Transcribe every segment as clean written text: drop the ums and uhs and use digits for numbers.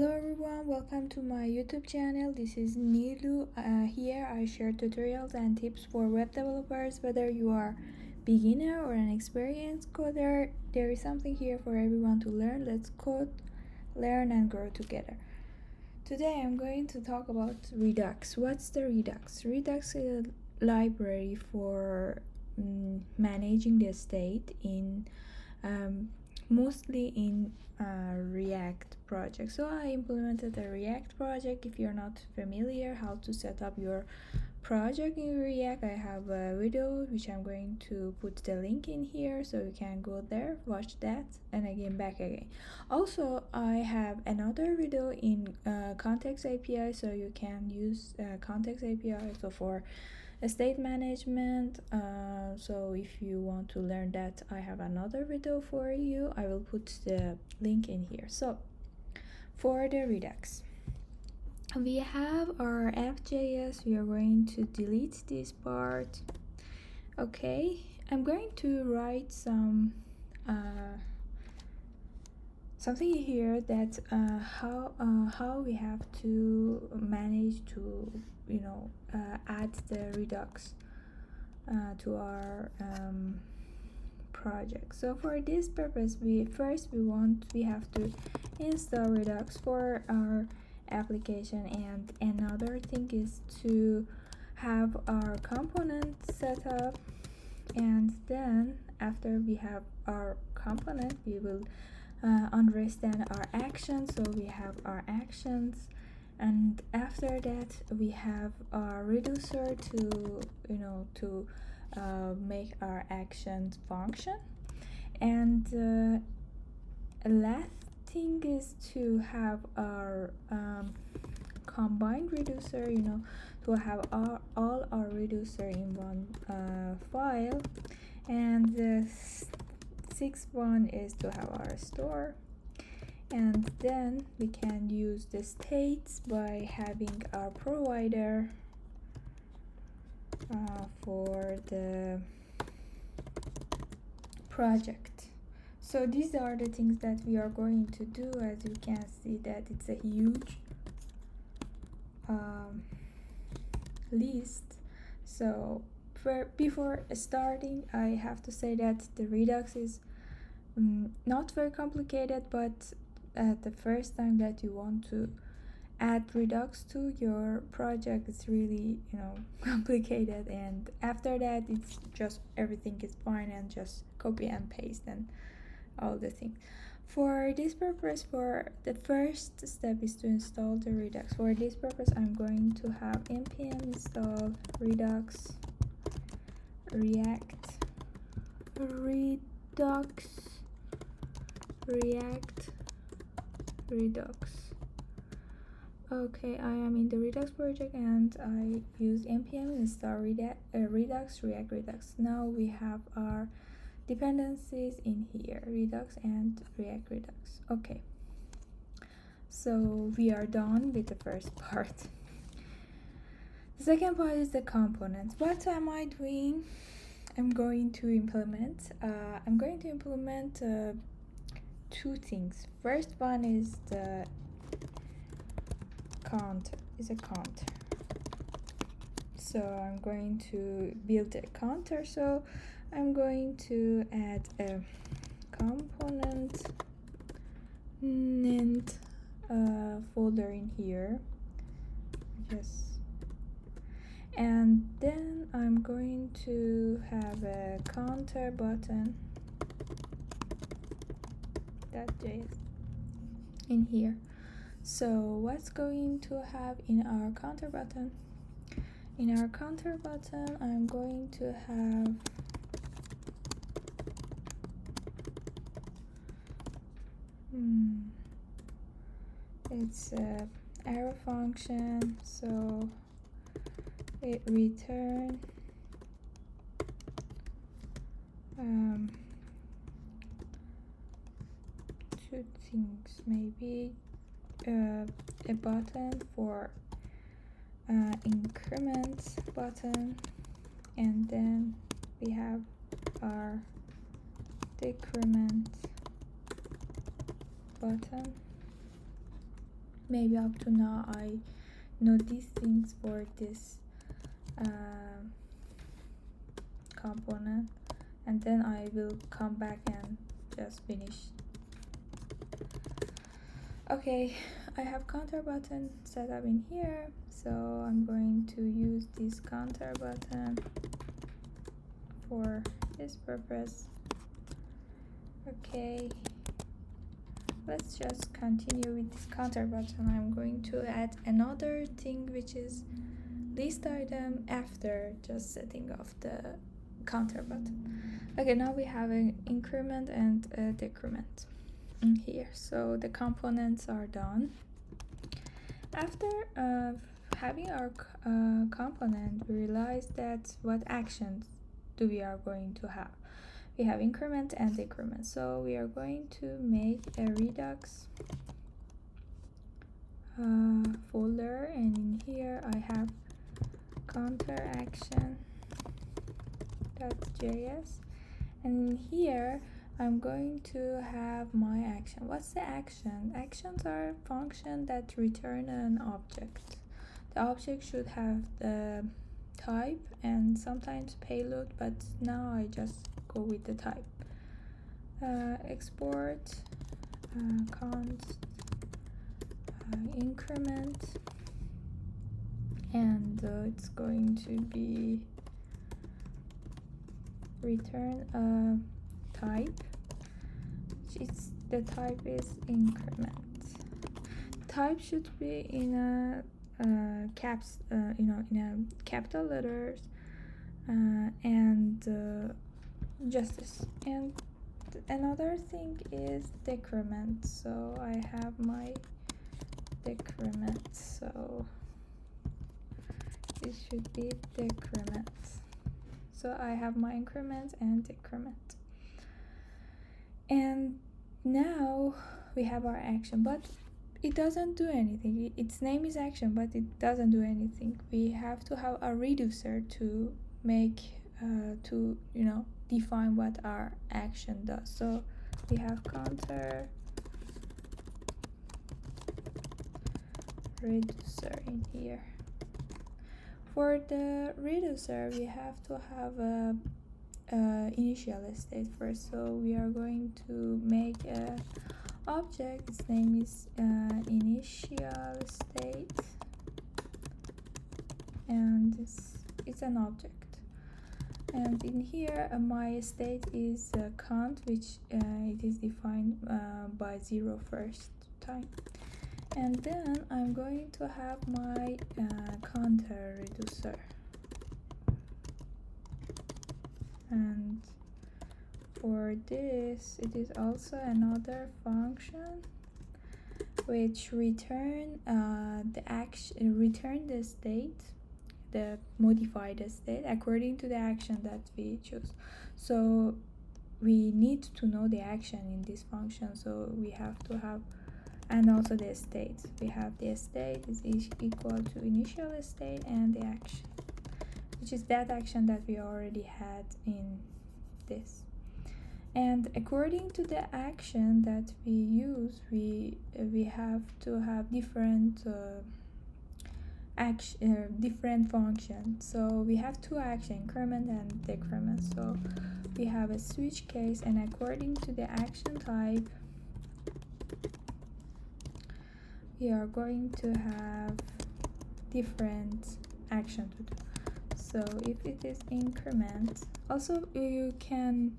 Hello everyone, welcome to my YouTube channel. This is Nilu. Here I share tutorials and tips for web developers. Whether you are beginner or an experienced coder, there is something here for everyone to learn. Let's code, learn and grow together. Today I'm going to talk about Redux. What's the Redux? Redux is a library for managing the state in mostly in React project. So I implemented a React project. If you're not familiar how to set up your project in React, I have a video which I'm going to put the link in here, so you can go there, watch that, and back again. Also, I have another video in context API, so you can use context API also for state management. So if you want to learn that, I have another video for you. I will put the link in here. So for the Redux, we have our app.js. We are going to delete this part. Okay, I'm going to write something here that how we have to manage to add the Redux to our project. So for this purpose, we have to install Redux for our application, and another thing is to have our component set up, and then after we have our component, we will understand our actions. So we have our actions, and after that we have our reducer to make our actions function. And last thing is to have our combined reducer, to have all our reducer in one file. And the sixth one is to have our store, and then we can use the states by having our provider for the project. So these are the things that we are going to do. As you can see that it's a huge list. So before starting, I have to say that the Redux is not very complicated, but at the first time that you want to add Redux to your project, it's really complicated, and after that it's just everything is fine and just copy and paste and all the things. For this purpose, for the first step is to install the Redux. For this purpose, I'm going to have npm install redux react redux. Okay, I am in the Redux project and I use npm install redux react redux. Now we have our dependencies in here, Redux and React Redux. Okay, so we are done with the first part. The second part is the components. What am I doing? I'm going to implement two things. First one is the counter. So I'm going to build a counter. So I'm going to add a component named folder in here, and then I'm going to have a counter button .js in here. So what's going to have in our counter button? In our counter button, I'm going to have it's a arrow function, so it return two things, maybe a button for increment button, and then we have our decrement button. maybe up to now I know these things for this component, and then I will come back and just finish. Okay, I have counter button set up in here, so I'm going to use this counter button for this purpose. Okay, let's just continue with this counter button. I'm going to add another thing, which is list item after just setting off the counter button. Okay, now we have an increment and a decrement in here. So the components are done. After having our component, we realize that what actions do we are going to have. We have increment and decrement. So we are going to make a Redux folder, and in here I have counter action.js, and in here I'm going to have my action. What's the action? Actions are functions that return an object. The object should have the type and sometimes payload, but now I just go with the type. Export const increment, and it's going to be return a type, which is the type is increment. Type should be in a caps, in a capital letters, and justice. And another thing is decrement. So I have my decrement. So it should be decrement. So I have my increment and decrement. And now we have our action, but it doesn't do anything. Its name is action, but it doesn't do anything. We have to have a reducer to make define what our action does. So we have counter reducer in here. For the reducer, we have to have a initial state first. So we are going to make a object. Its name is initial state, and it's an object. And in here, my state is count, which it is defined by 0 first time. And then I'm going to have my counter reducer, and for this it is also another function which return the state, the modified state, according to the action that we choose. So we need to know the action in this function, so we have to have, and also the state. We have the state is equal to initial state and the action, which is that action that we already had in this. And according to the action that we use, we have to have different different functions. So we have two actions, increment and decrement. So we have a switch case, and according to the action type, we are going to have different action to do. So if it is increment, also you can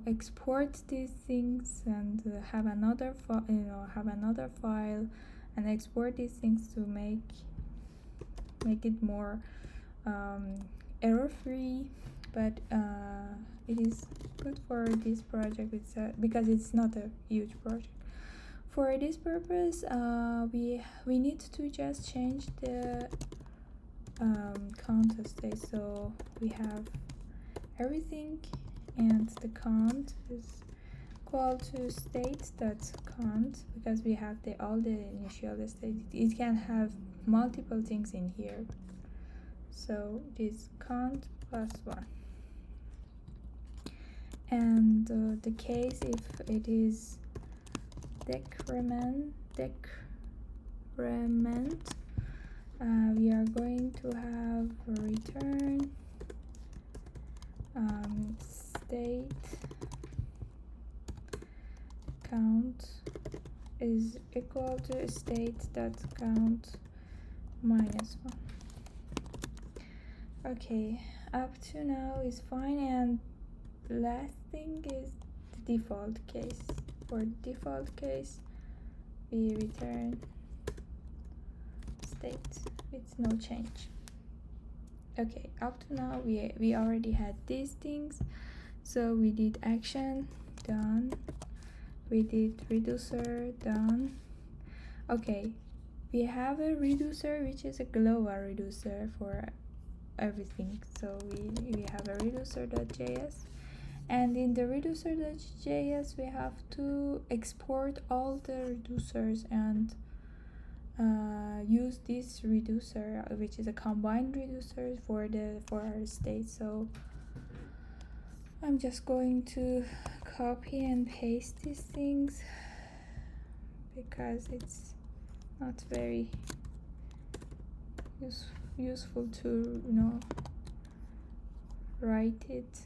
export these things and have another file and export these things to make it more error free, but it is good for this project because it's not a huge project. For this purpose, we need to just change the count state. So we have everything, and the count is equal to state.count, because we have all the initial state. It can have multiple things in here, so it is count plus 1. And the case if it is decrement increment, we are going to have return state count is equal to state dot count minus 1. Okay, up to now is fine, and last thing is the default case. For default case, we return state with no change. Okay, up to now we already had these things. So we did action, done. We did reducer, done. Okay, we have a reducer which is a global reducer for everything. So we have a reducer.js, and in the reducer.js we have to export all the reducers and use this reducer, which is a combined reducer for our state. So I'm just going to copy and paste these things because it's not very useful to write it.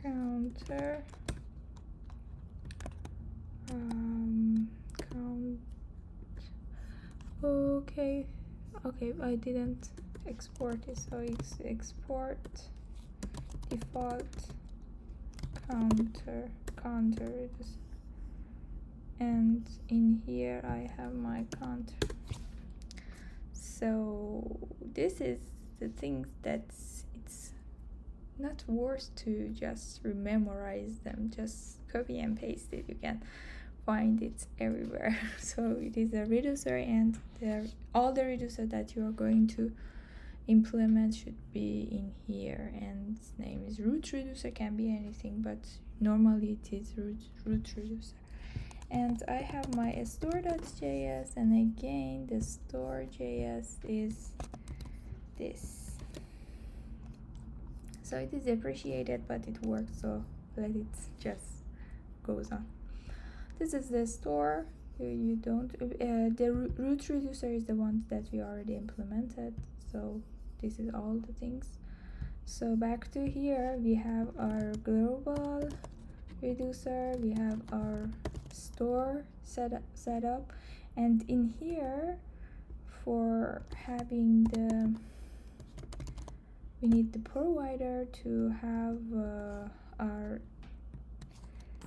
Counter count. Okay, I didn't export it, so it's export default counter, and in here I have my counter. So this is the things that it's not worth to just memorize them, just copy and paste it. You can find it everywhere. So it is a reducer, and all the reducer that you are going to implement should be in here, and its name is root reducer. Can be anything, but normally it is root reducer. And I have my store.js, and again the store.js is this. So it is appreciated, but it works, so let it just goes on. This is the store. You don't the root reducer is the one that we already implemented, so this is all the things. So back to here, we have our global reducer, we have our store setup, and in here for having we need the provider to have our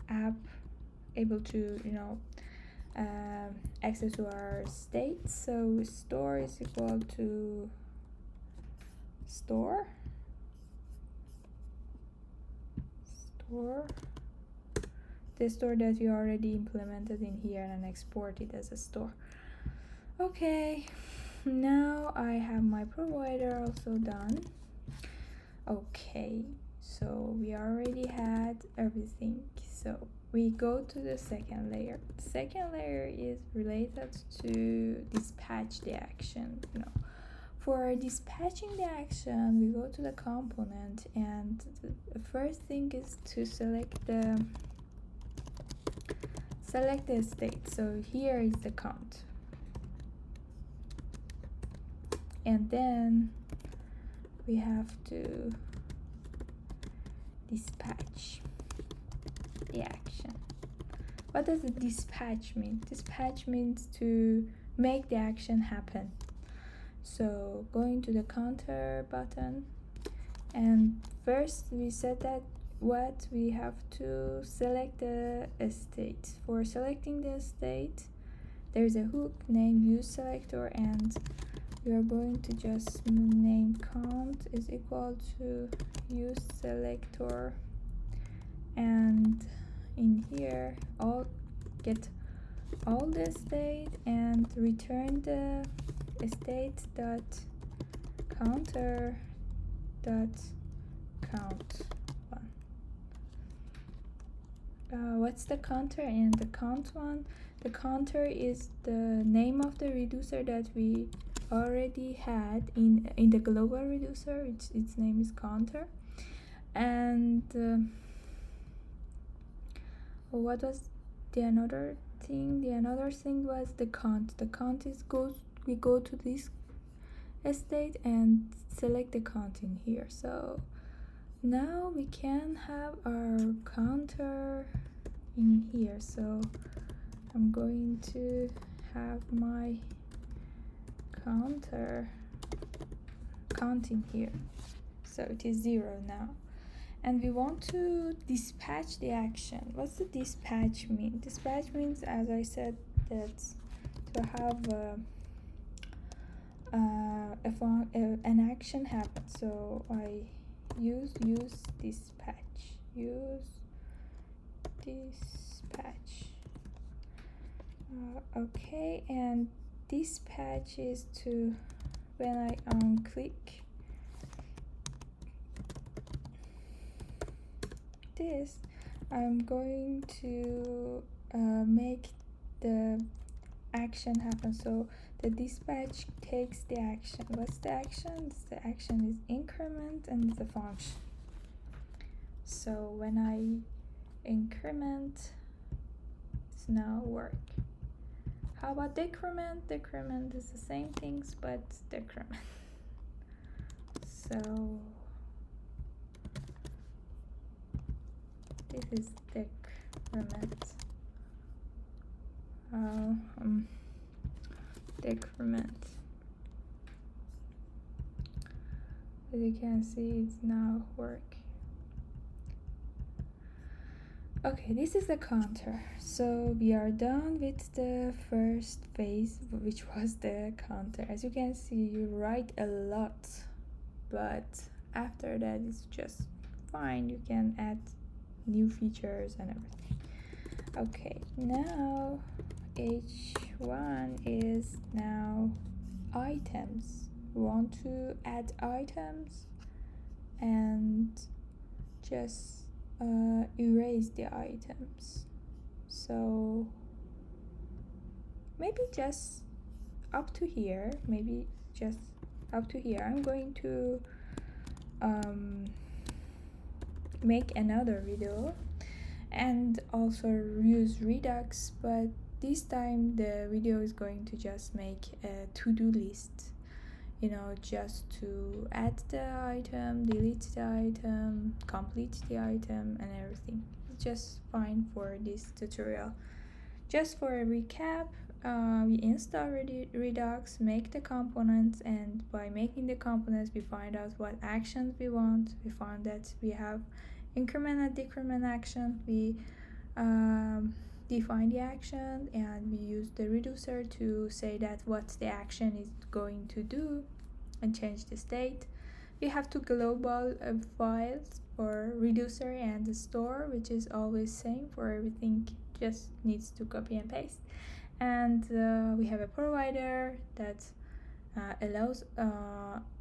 app able to access to our state. So store is equal to store the store that we already implemented in here and export it as a store. Okay, now I have my provider also done. Okay, so we already had everything, so we go to the second layer. The second layer is related to dispatch the action. For dispatching the action, we go to the component, and the first thing is to select the state. So here is the count, and then we have to dispatch the action. What does the dispatch mean? Dispatch means to make the action happen. So going to the counter button, and first we said that what we have to select the state. For selecting the state, there is a hook named useSelector, and we are going to just name count is equal to useSelector, and in here get all the state and return the state dot counter dot count one. What's the counter and the count one? The counter is the name of the reducer that we already had in the global reducer. Its name is counter. And what was the another thing. The another thing was the count. The count is we go to this state and select the count in here. So now we can have our counter in here. So I'm going to have my counter counting here. So it is 0 now. And we want to dispatch the action. What's the dispatch mean? Dispatch means, as I said, that to have an action happen. So I use dispatch. Use dispatch. Okay, and dispatch is to when I click this, I'm going to make the action happen. So the dispatch takes the action. What's the action? The action is increment and it's a function. So when I increment, it's now work. How about decrement? Decrement is the same things, but decrement. So this is decrement. Decrement. As you can see, it's now work. Okay, this is the counter. So we are done with the first phase, which was the counter. As you can see, you write a lot, but after that it's just fine. You can add new features and everything. Okay, now H1 is now items. We want to add items and just erase the items. So maybe just up to here, maybe just up to here. I'm going to make another video and also use Redux, but this time the video is going to just make a to-do list, you know, just to add the item, delete the item, complete the item and everything. It's just fine for this tutorial. Just for a recap, we install Redux, make the components, and by making the components we find out what actions we want. We found that we have increment and decrement action. We define the action and we use the reducer to say that what the action is going to do and change the state. We have two global files for reducer and the store, which is always same for everything, just needs to copy and paste. And we have a provider that allows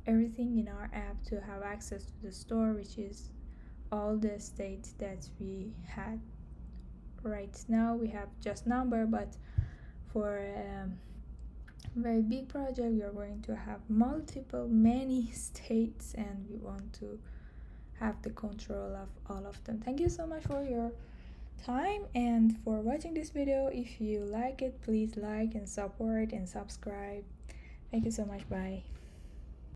everything in our app to have access to the store, which is all the states that we had. Right now we have just number, but for a very big project we are going to have many states and we want to have the control of all of them. Thank you so much for your time and for watching this video. If you like it, please like and support and subscribe. Thank you so much. Bye.